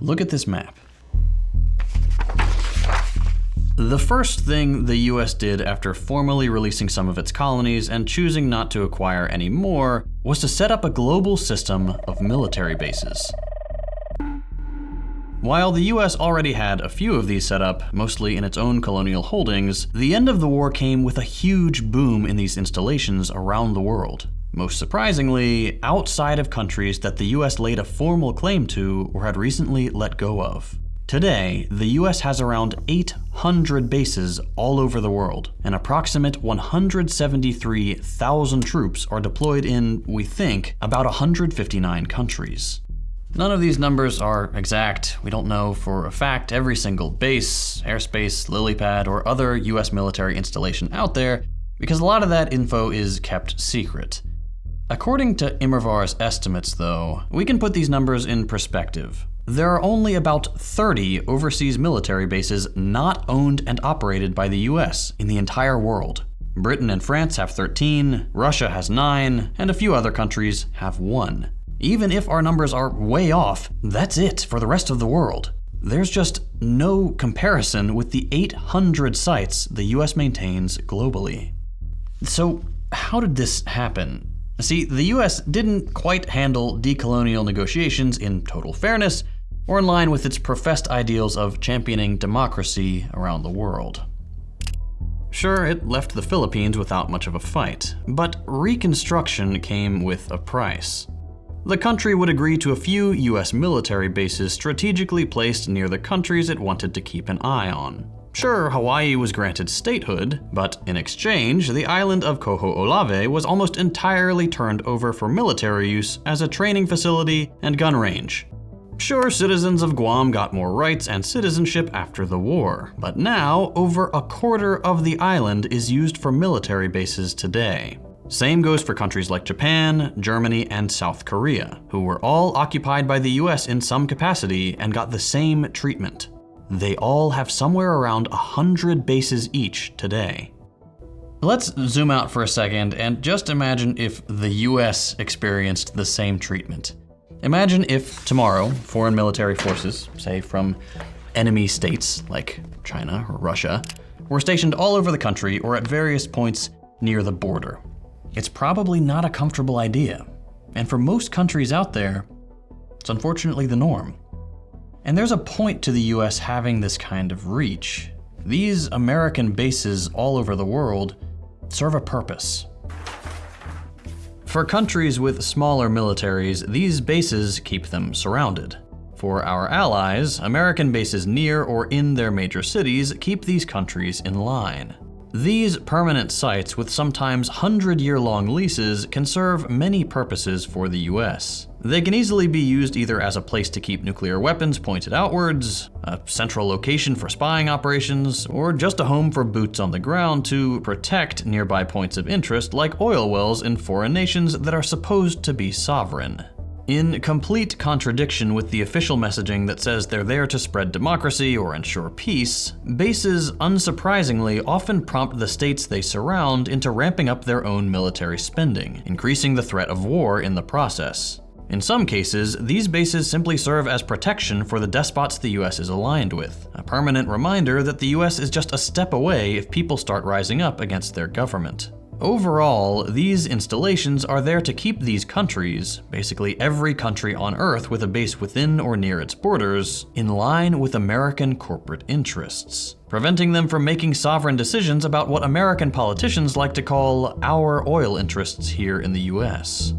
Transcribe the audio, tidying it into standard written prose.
Look at this map. The first thing the US did after formally releasing some of its colonies and choosing not to acquire any more was to set up a global system of military bases. While the US already had a few of these set up, mostly in its own colonial holdings, the end of the war came with a huge boom in these installations around the world. Most surprisingly, outside of countries that the US laid a formal claim to or had recently let go of. Today, the US has around 800 bases all over the world. An approximate 173,000 troops are deployed in, we think, about 159 countries. None of these numbers are exact. We don't know for a fact every single base, airspace, lily pad, or other US military installation out there, because a lot of that info is kept secret. According to Immerwahr's estimates, though, we can put these numbers in perspective. There are only about 30 overseas military bases not owned and operated by the US in the entire world. Britain and France have 13, Russia has 9, and a few other countries have 1. Even if our numbers are way off, that's it for the rest of the world. There's just no comparison with the 800 sites the US maintains globally. So how did this happen? See, the US didn't quite handle decolonial negotiations in total fairness or in line with its professed ideals of championing democracy around the world. Sure, it left the Philippines without much of a fight, but reconstruction came with a price. The country would agree to a few US military bases strategically placed near the countries it wanted to keep an eye on. Sure, Hawaii was granted statehood, but in exchange, the island of Koho'olawe was almost entirely turned over for military use as a training facility and gun range. Sure, citizens of Guam got more rights and citizenship after the war, but now over a quarter of the island is used for military bases today. Same goes for countries like Japan, Germany, and South Korea, who were all occupied by the US in some capacity and got the same treatment. They all have somewhere around 100 bases each today. Let's zoom out for a second and just imagine if the US experienced the same treatment. Imagine if tomorrow, foreign military forces, say from enemy states like China or Russia, were stationed all over the country or at various points near the border. It's probably not a comfortable idea, and for most countries out there, it's unfortunately the norm. And there's a point to the US having this kind of reach. These American bases all over the world serve a purpose. For countries with smaller militaries, these bases keep them surrounded. For our allies, American bases near or in their major cities keep these countries in line. These permanent sites with sometimes 100-year-long leases can serve many purposes for the US. They can easily be used either as a place to keep nuclear weapons pointed outwards, a central location for spying operations, or just a home for boots on the ground to protect nearby points of interest like oil wells in foreign nations that are supposed to be sovereign. In complete contradiction with the official messaging that says they're there to spread democracy or ensure peace, bases, unsurprisingly, often prompt the states they surround into ramping up their own military spending, increasing the threat of war in the process. In some cases, these bases simply serve as protection for the despots the US is aligned with, a permanent reminder that the US is just a step away if people start rising up against their government. Overall, these installations are there to keep these countries, basically every country on Earth with a base within or near its borders, in line with American corporate interests, preventing them from making sovereign decisions about what American politicians like to call our oil interests here in the US.